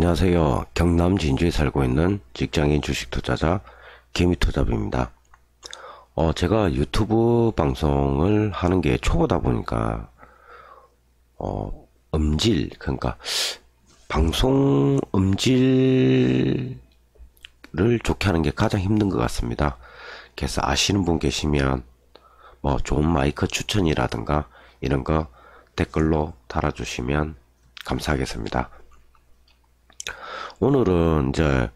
안녕하세요. 경남 진주에 살고 있는 직장인 주식 투자자 개미투잡입니다. 제가 유튜브 방송을 하는 게 초보다 보니까 그러니까 방송 음질을 좋게 하는 게 가장 힘든 것 같습니다. 그래서 아시는 분 계시면 뭐 좋은 마이크 추천이라든가 이런 거 댓글로 달아주시면 감사하겠습니다. 오늘은 이제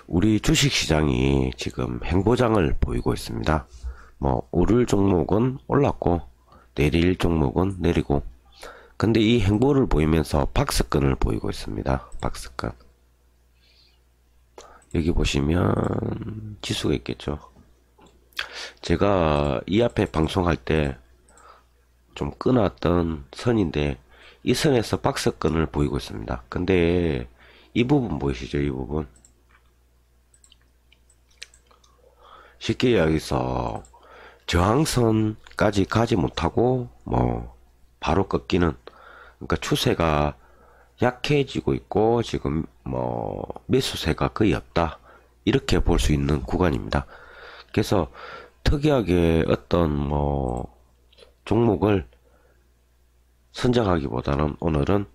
우리 주식시장이 지금 행보장을 보이고 있습니다. 뭐 오를 종목은 올랐고 내릴 종목은 내리고, 근데 이 행보를 보이면서 박스권을 보이고 있습니다. 박스권. 여기 보시면 지수가 있겠죠. 제가 이 앞에 방송할 때 좀 끊었던 선인데 이 선에서 박스권을 보이고 있습니다. 근데 이 부분 보이시죠? 이 부분. 쉽게 여기서 저항선까지 가지 못하고 뭐 바로 꺾이는, 그러니까 추세가 약해지고 있고 지금 뭐 매수세가 거의 없다, 이렇게 볼 수 있는 구간입니다. 그래서 특이하게 어떤 뭐 종목을 선정하기보다는 오늘은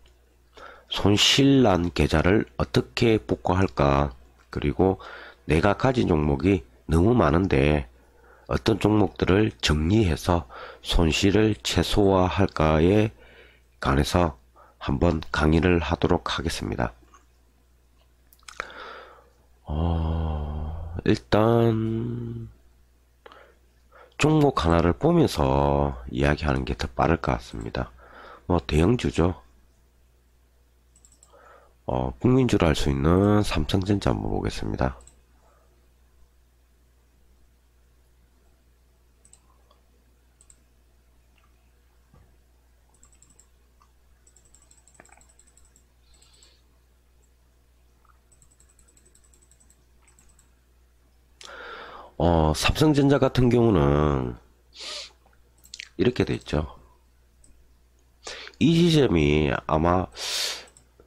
손실난 계좌를 어떻게 복구할까, 그리고 내가 가진 종목이 너무 많은데 어떤 종목들을 정리해서 손실을 최소화할까에 관해서 한번 강의를 하도록 하겠습니다. 일단 종목 하나를 보면서 이야기하는 게 더 빠를 것 같습니다. 뭐 대형주죠. 국민주로 알 수 있는 삼성전자 한번 보겠습니다. 삼성전자 같은 경우는 이렇게 돼 있죠. 이 지점이 아마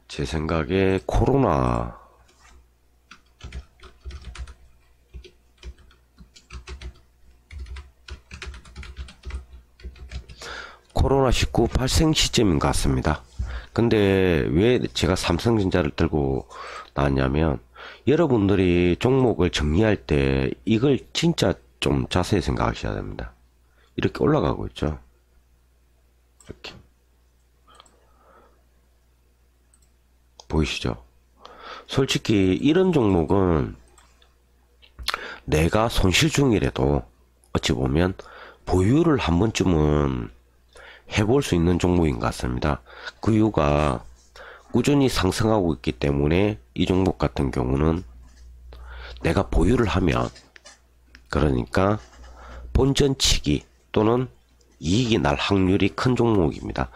제 생각에 코로나19 발생 시점인 것 같습니다. 근데 왜 제가 삼성전자를 들고 나왔냐면, 여러분들이 종목을 정리할 때 이걸 진짜 좀 자세히 생각하셔야 됩니다. 이렇게 올라가고 있죠. 이렇게 보이시죠? 솔직히 이런 종목은 내가 손실 중이라도 어찌 보면 보유를 한 번쯤은 해볼 수 있는 종목인 것 같습니다. 그 이유가 꾸준히 상승하고 있기 때문에 이 종목 같은 경우는 내가 보유를 하면, 그러니까 본전치기 또는 이익이 날 확률이 큰 종목입니다.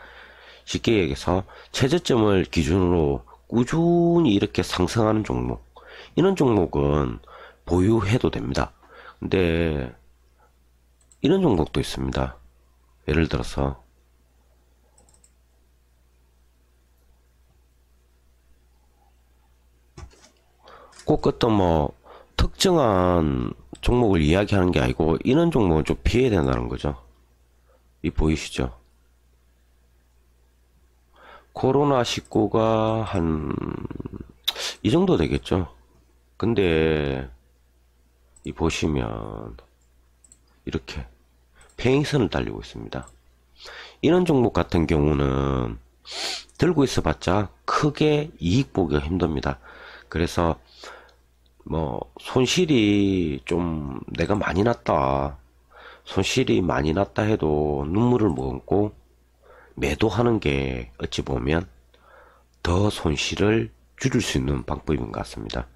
쉽게 얘기해서 최저점을 기준으로 꾸준히 이렇게 상승하는 종목, 이런 종목은 보유해도 됩니다. 근데 이런 종목도 있습니다. 예를 들어서 꼭 어떤 뭐 특정한 종목을 이야기하는 게 아니고 이런 종목은 좀 피해야 된다는 거죠. 이 보이시죠? 코로나19가 한 이 정도 되겠죠. 근데 이 보시면 이렇게 팽이선을 달리고 있습니다. 이런 종목 같은 경우는 들고 있어 봤자 크게 이익 보기가 힘듭니다. 그래서 뭐 손실이 좀 내가 많이 났다, 손실이 많이 났다 해도 눈물을 머금고 매도하는 게 어찌 보면 더 손실을 줄일 수 있는 방법인 것 같습니다.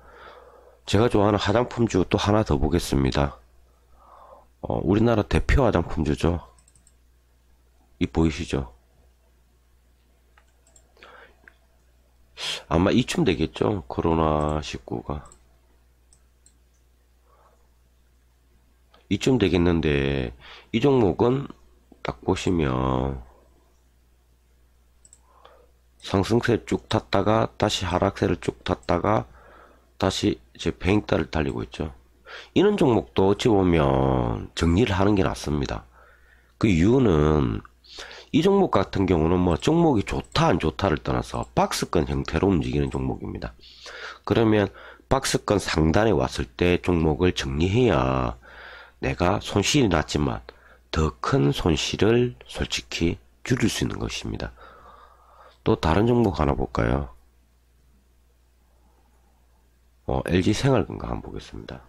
제가 좋아하는 화장품주 또 하나 더 보겠습니다. 우리나라 대표 화장품주죠. 이 보이시죠? 아마 이쯤 되겠죠. 코로나19가 이쯤 되겠는데, 이 종목은 딱 보시면 상승세 쭉 탔다가 다시 하락세를 쭉 탔다가 다시 이제 배행따를 달리고 있죠. 이런 종목도 어찌 보면 정리를 하는 게 낫습니다. 그 이유는 이 종목 같은 경우는 뭐 종목이 좋다 안 좋다를 떠나서 박스권 형태로 움직이는 종목입니다. 그러면 박스권 상단에 왔을 때 종목을 정리해야 내가 손실이 났지만 더 큰 손실을 솔직히 줄일 수 있는 것입니다. 또 다른 종목 하나 볼까요? LG생활건강 한번 보겠습니다.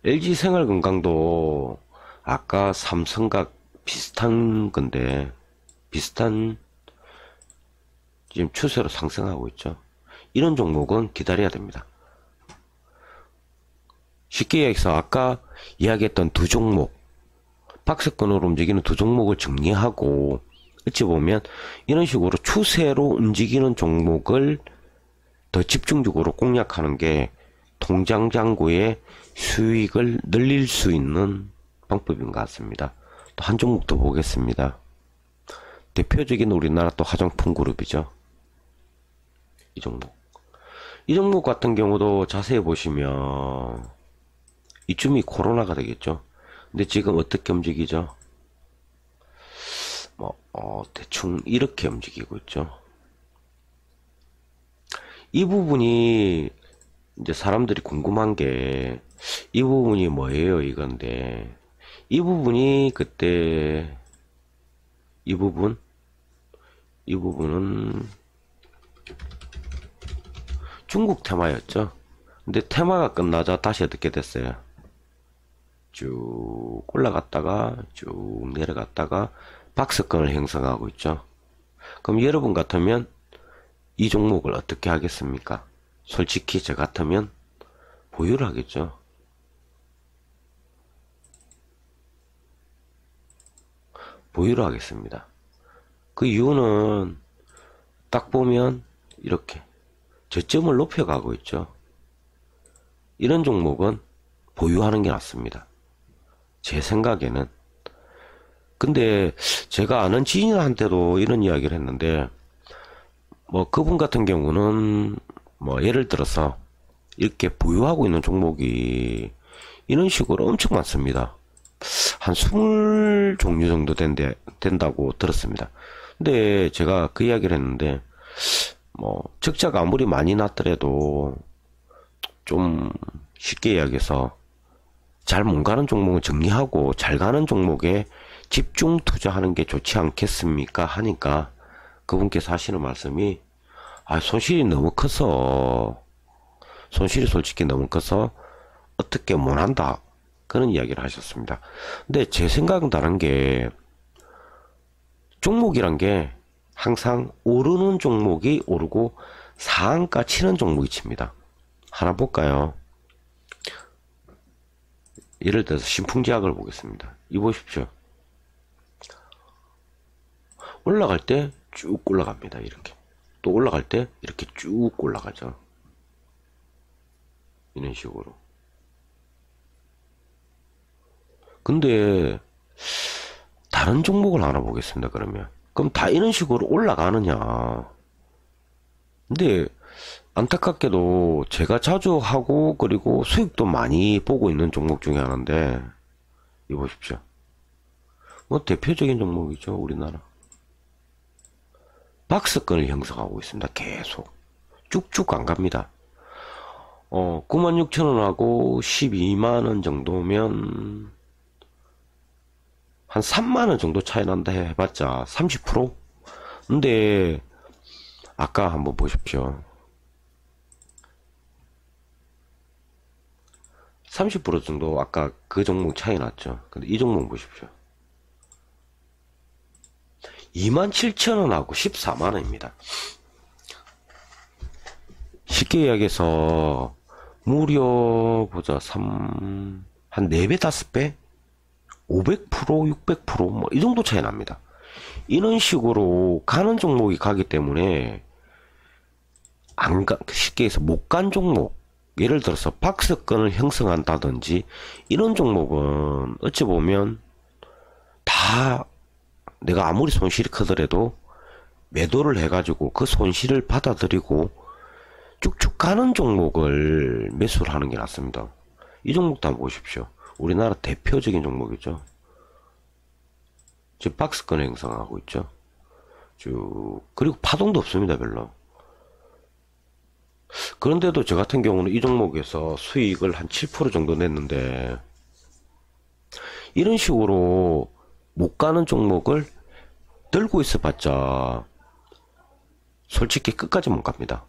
LG생활건강도 아까 삼성과 비슷한 건데 비슷한 지금 추세로 상승하고 있죠. 이런 종목은 기다려야 됩니다. 쉽게 얘기해서 아까 이야기했던 두 종목, 박스권으로 움직이는 두 종목을 정리하고 어찌 보면 이런 식으로 추세로 움직이는 종목을 더 집중적으로 공략하는 게 통장 잔고의 수익을 늘릴 수 있는 방법인 것 같습니다. 또 한 종목 더 보겠습니다. 대표적인 우리나라 또 화장품 그룹이죠. 이 종목. 이 종목 같은 경우도 자세히 보시면 이쯤이 코로나가 되겠죠. 근데 지금 어떻게 움직이죠? 대충 이렇게 움직이고 있죠. 이 부분이 이제 사람들이 궁금한 게 이 부분이 뭐예요 이건데 이 부분이 그때 이 부분은 중국 테마였죠. 근데 테마가 끝나자 다시 어떻게 됐어요? 쭉 올라갔다가 쭉 내려갔다가 박스권을 형성하고 있죠. 그럼 여러분 같으면 이 종목을 어떻게 하겠습니까? 솔직히 저 같으면 보유를 하겠죠. 보유를 하겠습니다. 그 이유는 딱 보면 이렇게 저점을 높여가고 있죠. 이런 종목은 보유하는 게 낫습니다. 제 생각에는. 근데 제가 아는 지인한테도 이런 이야기를 했는데 뭐 그분 같은 경우는 뭐 예를 들어서 이렇게 보유하고 있는 종목이 이런 식으로 엄청 많습니다. 한 20종류 정도 된다고 들었습니다. 근데 제가 그 이야기를 했는데 뭐 적자가 아무리 많이 났더라도 좀 쉽게 이야기해서 잘 못 가는 종목은 정리하고 잘 가는 종목에 집중 투자하는 게 좋지 않겠습니까? 하니까 그분께서 하시는 말씀이 손실이 너무 커서 손실이 솔직히 너무 커서 어떻게 못한다 그런 이야기를 하셨습니다. 근데 제 생각은 다른 게 종목이란 게 항상 오르는 종목이 오르고 상한가 치는 종목이 칩니다. 하나 볼까요? 예를 들어서 신풍제약을 보겠습니다. 이 보십시오. 올라갈 때 쭉 올라갑니다. 이렇게. 또 올라갈 때 이렇게 쭉 올라가죠. 이런 식으로. 근데 다른 종목을 하나 보겠습니다. 그럼 다 이런 식으로 올라가느냐. 근데 안타깝게도 제가 자주 하고 그리고 수익도 많이 보고 있는 종목 중에 하나인데 이 보십시오. 뭐 대표적인 종목이죠. 우리나라. 박스권을 형성하고 있습니다. 계속. 쭉쭉 안 갑니다. 96,000원하고 12만원 정도면 한 3만원 정도 차이 난다 해봤자 30%? 근데 아까 한번 보십시오. 30% 정도 아까 그 종목 차이 났죠. 근데 이 종목 보십시오. 27,000원하고 14만원입니다. 쉽게 이야기해서 무려 보자 한 4배 5배 500% 600% 뭐 이 정도 차이 납니다. 이런 식으로 가는 종목이 가기 때문에 쉽게 해서 못 간 종목, 예를 들어서 박스권을 형성한다든지 이런 종목은 어찌 보면 다 내가 아무리 손실이 크더라도 매도를 해가지고 그 손실을 받아들이고 쭉쭉 가는 종목을 매수를 하는 게 낫습니다. 이 종목도 한번 보십시오. 우리나라 대표적인 종목이죠. 지금 박스권 형성하고 있죠. 쭉 그리고 파동도 없습니다. 별로. 그런데도 저 같은 경우는 이 종목에서 수익을 한 7% 정도 냈는데, 이런 식으로 못 가는 종목을 들고 있어 봤자 솔직히 끝까지 못 갑니다.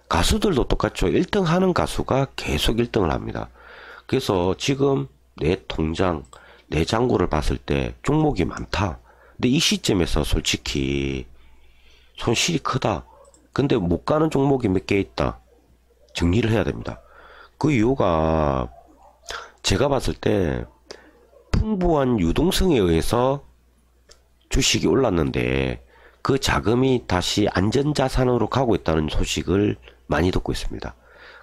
가수들도 똑같죠. 1등 하는 가수가 계속 1등을 합니다. 그래서 지금 내 통장, 내 잔고를 봤을 때 종목이 많다. 근데 이 시점에서 솔직히 손실이 크다. 근데 못 가는 종목이 몇 개 있다. 정리를 해야 됩니다. 그 이유가 제가 봤을 때 풍부한 유동성에 의해서 주식이 올랐는데 그 자금이 다시 안전자산으로 가고 있다는 소식을 많이 듣고 있습니다.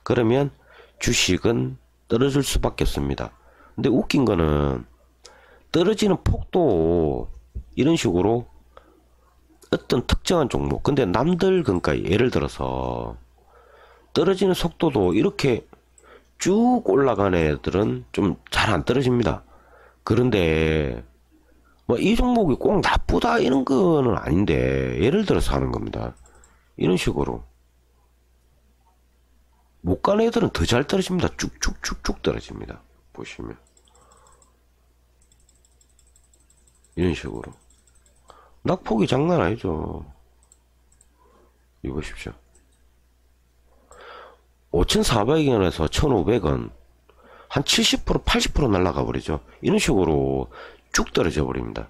그러면 주식은 떨어질 수밖에 없습니다. 근데 웃긴 거는 떨어지는 폭도 이런 식으로 어떤 특정한 종목, 근데 남들, 그러니까 예를 들어서 떨어지는 속도도 이렇게 쭉 올라가는 애들은 좀 잘 안 떨어집니다. 그런데 뭐 이 종목이 꼭 나쁘다 이런 거는 아닌데, 예를 들어서 하는 겁니다. 이런 식으로 못 가는 애들은 더 잘 떨어집니다. 쭉쭉쭉쭉 떨어집니다. 보시면 이런 식으로 낙폭이 장난 아니죠. 이거 보십시오. 5,400원에서 1,500원 한 70% 80% 날아가 버리죠. 이런 식으로 쭉 떨어져 버립니다.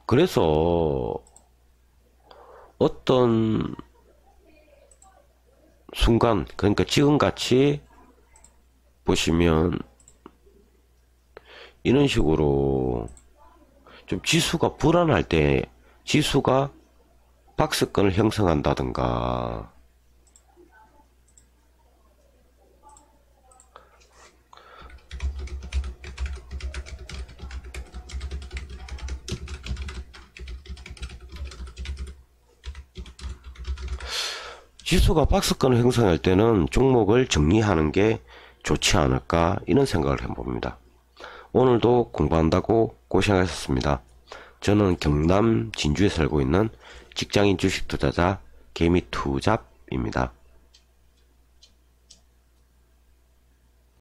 그래서 어떤 순간, 그러니까 지금같이 보시면 이런 식으로 좀 지수가 불안할 때 지수가 박스권을 형성한다든가, 지수가 박스권을 형성할 때는 종목을 정리하는 게 좋지 않을까, 이런 생각을 해봅니다. 오늘도 공부한다고 고생하셨습니다. 저는 경남 진주에 살고 있는 직장인 주식 투자자 개미투잡입니다.